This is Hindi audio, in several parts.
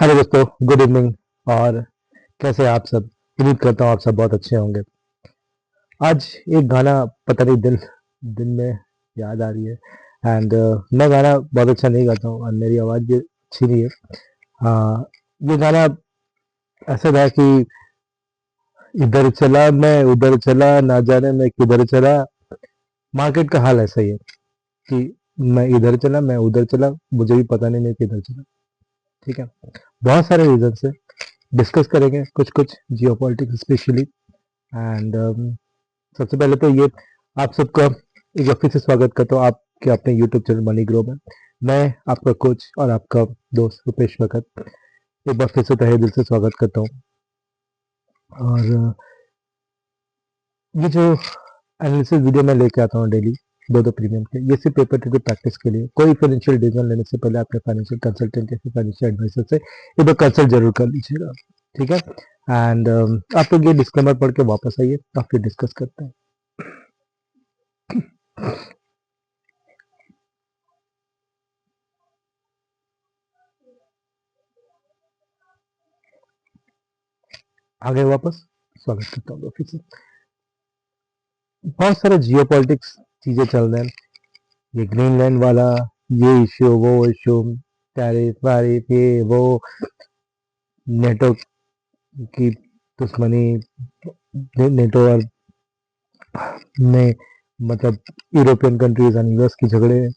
हेलो दोस्तों, गुड इवनिंग। और कैसे हैं आप सब? उम्मीद करता हूँ आप सब बहुत अच्छे होंगे। आज एक गाना पता नहीं दिल दिल में याद आ रही है। एंड मैं गाना बहुत अच्छा नहीं गाता हूँ और मेरी आवाज़ भी अच्छी नहीं है। ये गाना ऐसा था कि इधर चला मैं उधर चला, ना जाने मैं किधर चला। मार्केट का हाल ऐसा ही है कि मैं इधर चला मैं उधर चला, मुझे भी पता नहीं मैं किधर चला। ठीक है, बहुत सारे रीजन से डिस्कस करेंगे कुछ कुछ जियो पॉलिटिक्स स्पेशली। एंड सबसे पहले तो ये आप सबका एक बार फिर से स्वागत करता हूँ आपके अपने यूट्यूब चैनल मनी ग्रो में। मैं आपका कोच और आपका दोस्त रुपेश भगत एक बार फिर से तहे दिल से स्वागत करता हूँ। और ये जो एनालिसिस वीडियो मैं लेके आता हूँ डेली दो दो प्रीमियम के, ये सिर्फ पेपर टू प्रैक्टिस के लिए। कोई फाइनेंशियल डिसीजन लेने से पहले अपने फाइनेंशियल कंसल्टेंट या फाइनेंशियल एडवाइजर से एक बार कंसल्ट जरूर कर लीजिएगा। ठीक है, एंड आप लोग ये डिस्क्लेमर पढ़ के वापस आइए, आप फिर डिस्कस करते हैं। आगे वापस स्वागत करता हूँ फिर से। बहुत सारे जियो पॉलिटिक्स चीजें चल रहे हैं, ये ग्रीनलैंड वाला, ये इश्यू वो इश्यू, टैरिफ वारिफ ये वो, नेटो की दुश्मनी, नेटो और में मतलब यूरोपियन कंट्रीज और यूएस की झगड़े।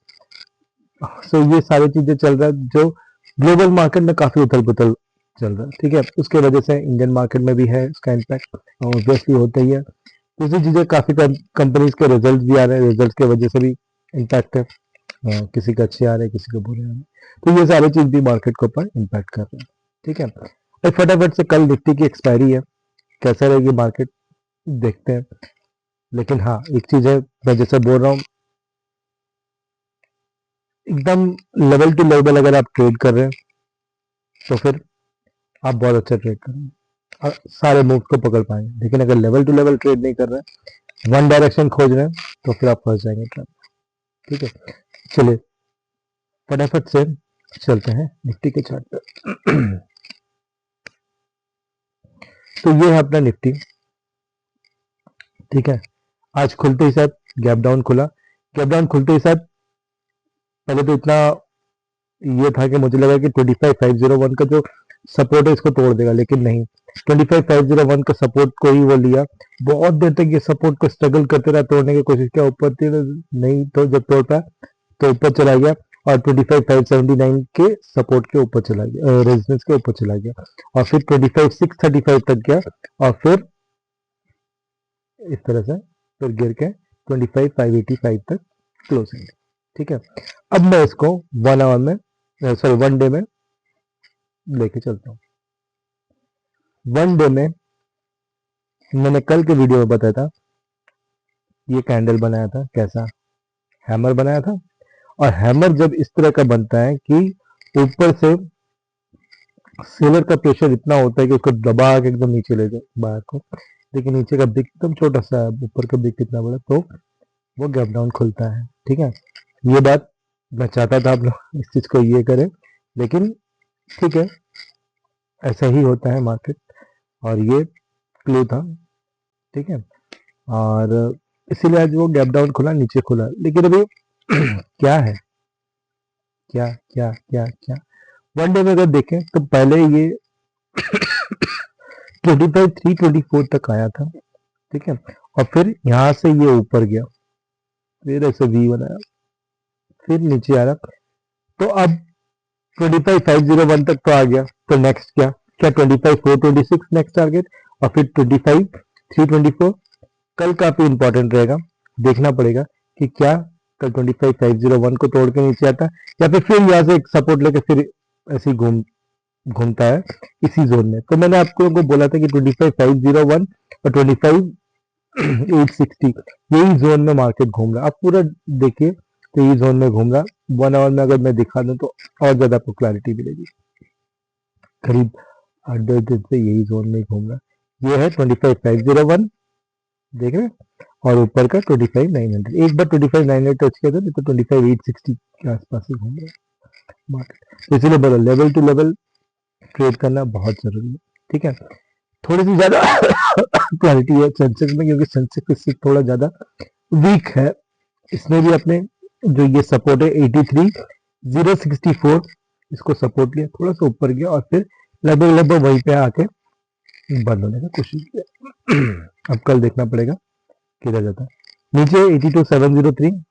सो ये सारी चीजें चल रहा है जो ग्लोबल मार्केट में काफी उथल पुथल चल रहा है। ठीक है, उसके वजह से इंडियन मार्केट में भी है उसका इम्पैक्ट, ऑब्वियसली होता ही है। दूसरी चीजें काफी कंपनीज के रिजल्ट भी आ रहे हैं, रिजल्ट की वजह से भी इम्पैक्ट है। किसी के अच्छे आ रहे हैं, किसी के बुरे आ रहे हैं, तो ये सारी चीज भी मार्केट के ऊपर इम्पैक्ट कर रहे हैं। ठीक है, और फटाफट से कल निफ्टी की एक्सपायरी है, कैसा रहेगी मार्केट देखते हैं। लेकिन हाँ, एक चीज है, मैं जैसे बोल रहा हूँ, एकदम लेवल टू लेवल अगर आप ट्रेड कर रहे हैं तो फिर आप बहुत अच्छा ट्रेड कर रहे हैं और सारे मूव को पकड़ पाएंगे। लेकिन अगर लेवल टू लेवल ट्रेड नहीं कर रहे हैं, वन डायरेक्शन खोज रहे हैं, तो फिर आप फंस जाएंगे ट्रेड। ठीक है, चलिए फटाफट से चलते हैं निफ्टी के चार्ट पर। तो ये है अपना निफ्टी। ठीक है, आज खुलते ही साथ गैप डाउन खुला। गैप डाउन खुलते ही साथ पहले तो इतना ये था कि मुझे लगा कि 25501 का जो सपोर्ट है इसको तोड़ देगा, लेकिन नहीं, 25501 का सपोर्ट को ही वो लिया। बहुत देर तक ये सपोर्ट को स्ट्रगल करते रहा, तोड़ने की कोशिश किया, ऊपर थी नहीं, तो जब तोड़ पाया तो ऊपर चला गया और 25579 के सपोर्ट के ऊपर चला गया, रेजिस्टेंस के ऊपर चला गया, और फिर 25635 तक गया, और फिर इस तरह से फिर गिर के 25585 तक क्लोजिंग। ठीक है, अब मैं इसको 1 आवर में, सॉरी 1 डे में लेके चलता हूँ। 1 डे में मैंने कल के वीडियो में बताया था, ये कैंडल बनाया था, कैसा हैमर बनाया था। और हैमर जब इस तरह का बनता है कि ऊपर से सेलर का प्रेशर इतना होता है कि उसको दबा के एकदम नीचे ले जाए बाहर को, लेकिन नीचे का बिग एकदम छोटा सा है, ऊपर का बिग कितना बड़ा, तो वो गैप डाउन खुलता है। ठीक है, ये बात मैं चाहता था आप लोग इस चीज को ये करें, लेकिन ठीक है, ऐसा ही होता है मार्केट, और ये क्लू था। ठीक है, और इसीलिए आज वो गैप डाउन खुला, नीचे खुला। लेकिन अभी क्या है, क्या क्या क्या क्या 1 डे में अगर देखें तो पहले ये 25,324 तक आया था। ठीक है, और फिर यहाँ से ये ऊपर गया, फिर ऐसे वी बनाया, फिर नीचे आ रहा, तो अब 25501 तक तो आ गया। तो नेक्स्ट क्या, 25426 नेक्स्ट टारगेट, और फिर 25324 कल काफी इंपॉर्टेंट रहेगा, देखना पड़ेगा कि क्या कल 25501 को तोड़ के नीचे आता है, या फिर यहाँ से एक सपोर्ट लेके फिर ऐसे ही घूमता है इसी जोन में। तो मैंने आपको को बोला था कि 25501 और 25860 यही जोन में मार्केट घूम रहा है। आप पूरा देखिए तो यही जोन में घूम रहा। 1 आवर में अगर मैं दिखा दूं तो और ज्यादा आपको क्लैरिटी मिलेगी। करीब 8-10 दिन से यही जोन में घूम रहा। ये है 25501, देख रहे हैं, और ऊपर का 25900। एक बार 25900 टच किया था, नहीं तो 25860 के आसपास ही घूम रहा है मार्केट। तो इसलिए बोला लेवल टू लेवल ट्रेड करना बहुत जरूरी है। ठीक है, थोड़ी सी ज्यादा क्वालिटी है सेंसेक्स में, क्योंकि सेंसेक्स इससे थोड़ा ज्यादा वीक है। इसमें भी अपने जो ये सपोर्ट है 83,064, इसको सपोर्ट लिया, थोड़ा सा ऊपर गया और फिर लगभग लगभग वहीं पे आके बंद होने का कोशिश किया। अब कल देखना पड़ेगा किधर जाता है। नीचे 82,703,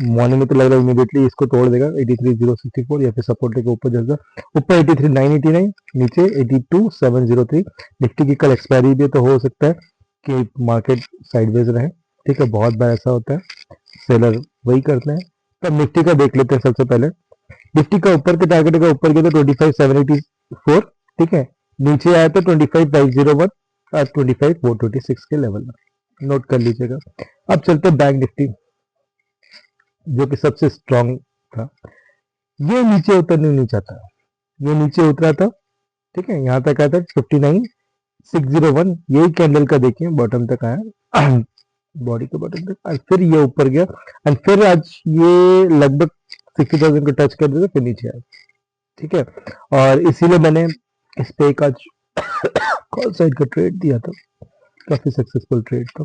मॉर्निंग में तो लग रहा है इमीडिएटली इसको तोड़ देगा 83,064, या फिर सपोर्ट लेके ऊपर जाएगा। ऊपर 83,989, नीचे 82,703। निफ्टी की कल एक्सपायरी भी है, तो हो सकता है कि मार्केट साइडवेज रहे। ठीक है, बहुत बार ऐसा होता है, सेलर वही करते हैं। तब निफ्टी का देख लेते हैं सबसे पहले। निफ्टी का ऊपर के टारगेट का ऊपर गया था 25,784। ठीक है, नीचे आया था 25,501 और 25,426 के लेवल में, नोट कर लीजिएगा। अब चलते हैं बैंक निफ्टी, जो कि सबसे स्ट्रांग था। ये नीचे उतरने नहीं चाहता, ये नीचे उतरा था। ठीक है, यहाँ तक आया था 59,601, यही कैंडल का देखिए बॉटम तक आया, बॉडी के बॉटम तक, और फिर ये ऊपर गया एंड फिर आज ये लगभग 60,000 को टच कर दिया, फिर नीचे आया। ठीक है, और इसीलिए मैंने इस पे एक आज कॉल साइड का ट्रेड दिया था, काफी सक्सेसफुल ट्रेड था,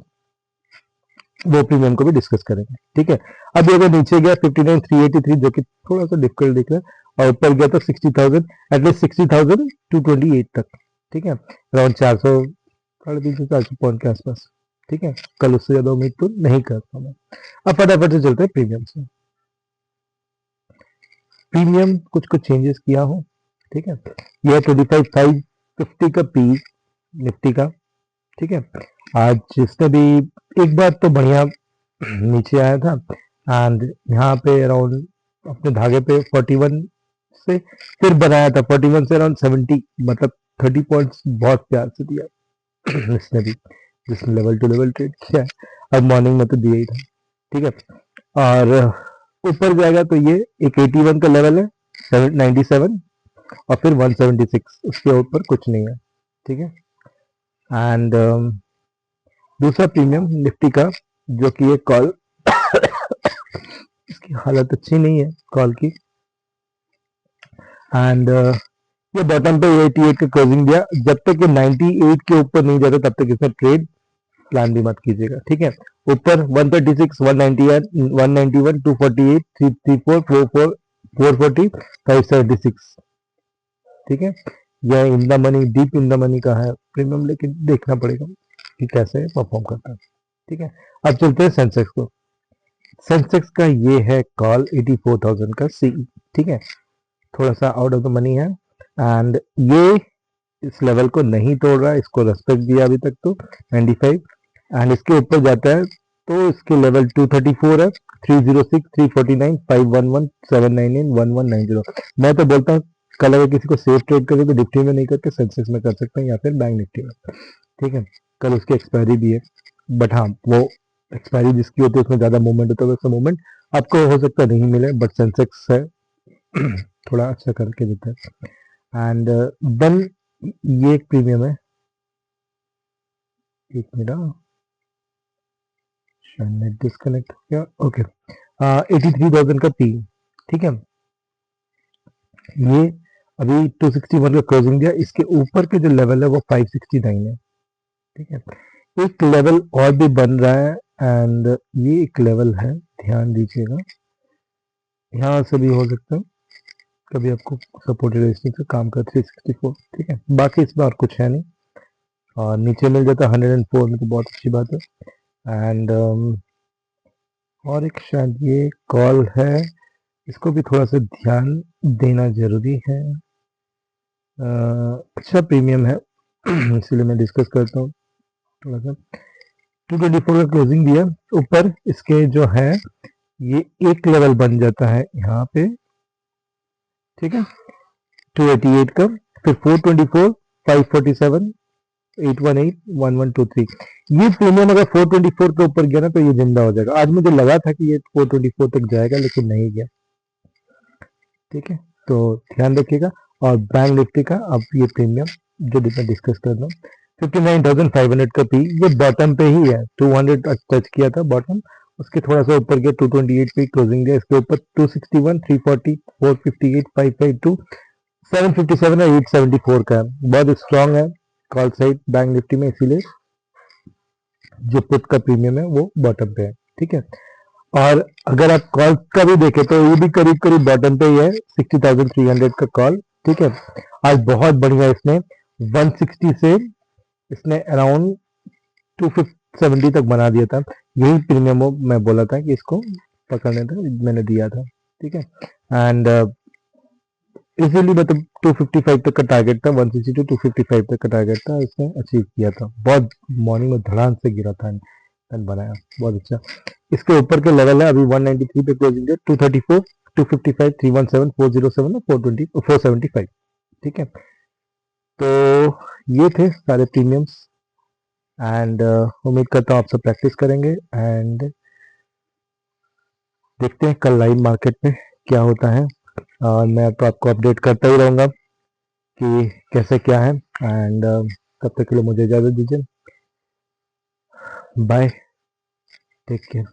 वो प्रीमियम को भी डिस्कस करेंगे। ठीक है, अब ये अगर नीचे गया 59,383, जो कि थोड़ा सा डिफिकल्ट दिख रहा है, और ऊपर गया तो 60,000, एटलीस्ट 60,228 तक। ठीक है, अराउंड 400, 350-400 पॉइंट के आसपास। ठीक है, कल उससे ज्यादा उम्मीद तो नहीं करता मैं। अब फटाफट से चलते हैं प्रीमियम से। प्रीमियम कुछ कुछ चेंजेस किया हो। ठीक है, यह 25,550 का पी निफ्टी का। ठीक है, आज जिसने भी एक बार तो बढ़िया नीचे आया था एंड यहाँ पे अराउंड अपने धागे पे 41 से फिर बनाया था, 41 से अराउंड 70, मतलब 30 पॉइंट्स बहुत प्यार से दिया इसने भी, जिसने लेवल टू लेवल ट्रेड किया है। अब मॉर्निंग में तो दिया ही था। ठीक है, और ऊपर जाएगा तो ये एक 81 का लेवल है, 97 और फिर 176, उसके ऊपर कुछ नहीं है। ठीक है, एंड दूसरा प्रीमियम निफ्टी का, जो कि ये कॉल इसकी हालत अच्छी नहीं है कॉल की, एंड ये बॉटम पे 88 का क्लोजिंग दिया। जब तक ये 98 के ऊपर नहीं जाता तब तक इसमें ट्रेड प्लान भी मत कीजिएगा। ठीक है, ऊपर 136, 191, 191, 248, 334, 44, 440, 576। ठीक है, यह in the money, deep in the money का है प्रीमियम, लेकिन देखना पड़ेगा कि कैसे परफॉर्म करता है। ठीक है, अब चलते हैं सेंसेक्स को। सेंसेक्स का ये है कॉल 84,000 का सी। ठीक है, थोड़ा सा आउट ऑफ द मनी है एंड ये इस लेवल को नहीं तोड़ रहा है, इसको रेस्पेक्ट दिया अभी तक तो 95, एंड इसके ऊपर जाता है तो इसके लेवल 234 है, 306, 349, 511, 799, 1190। मैं तो बोलता हूँ कल अगर किसी को सेफ ट्रेड करें तो निफ्टी में नहीं करके सेंसेक्स में कर सकते हैं, या फिर बैंक निफ्टी में। ठीक है, कल उसकी एक्सपायरी भी है, बट हाँ वो एक्सपायरी जिसकी होती है उसमें ज्यादा मूवमेंट होता है, वैसा मूवमेंट आपको हो सकता नहीं मिले, बट सेंसेक्स है थोड़ा अच्छा करके देता है। एंड देन ये एक प्रीमियम है, एक मिनट, नेट डिस्कनेक्ट हो गया। ओके, 83,000 का पी। ठीक है, ये अभी 261 का क्लोजिंग दिया, इसके ऊपर के जो लेवल है वो 569 है। ठीक है, एक लेवल और भी बन रहा है एंड ये एक लेवल है, ध्यान दीजिएगा, यहाँ से भी हो सकता है कभी आपको सपोर्टेड रेजिस्टेंस का काम कर 364। ठीक है, बाकी इसमें और कुछ है नहीं, और नीचे मिल जाता है 104 में तो बहुत अच्छी बात है। एंड और एक शायद ये कॉल है, इसको भी थोड़ा सा ध्यान देना जरूरी है। अच्छा प्रीमियम है इसलिए मैं डिस्कस करता हूँ थोड़ा सा। 224 का क्लोजिंग दिया, ऊपर इसके जो है ये एक लेवल बन जाता है यहाँ पे। ठीक है, 288 का, फिर 424, 547, 818, 1123। ये प्रीमियम अगर 424 के ऊपर गया ना तो ये जिंदा हो जाएगा। आज मुझे लगा था कि ये 424 तक जाएगा, लेकिन नहीं गया। ठीक है, तो ध्यान रखिएगा। और बैंक निफ्टी का अब ये प्रीमियम जो मैं डिस्कस कर रहा हूँ, 59,500 का पी, ये बॉटम पे ही है, 200 टच किया था बॉटम, उसके थोड़ा सा ऊपर गया, 228 पे क्लोजिंग दिया, इसके ऊपर 261, 340, 458, 552, 757 और 874 का है, बहुत स्ट्रांग है कॉल साइड बैंक निफ्टी में, इसीलिए जो पुट का प्रीमियम है वो बॉटम पे है। ठीक है, और अगर आप कॉल का भी देखें तो ये भी करीब करीब बॉटम पे ही है, 60,300 का कॉल। ठीक है, आज बहुत बढ़िया इसने 160 से इसने अराउंड 270 तक बना दिया था। यही प्रीमियम मैं बोला था कि इसको पकड़ने था, मैंने दिया था। ठीक है, एंड इजीली मतलब 255 तक का टारगेट था, 160 टू 255 तक का टारगेट था, इसने अचीव किया था। बहुत मॉर्निंग में धड़ाम से गिरा था एंड बनाया, बहुत अच्छा। इसके ऊपर के लेवल है अभी 193 पे क्लोजिंग है, 234, 255, 317, 407 और 420, 475। ठीक है, तो ये थे सारे प्रीमियम्स एंड उम्मीद करता हूँ आप सब प्रैक्टिस करेंगे एंड देखते हैं कल लाइव मार्केट में क्या होता है। और मैं तो आपको अपडेट करता ही रहूँगा कि कैसे क्या है एंड तब तक के लिए मुझे इजाज़त दीजिए। Bye, take care.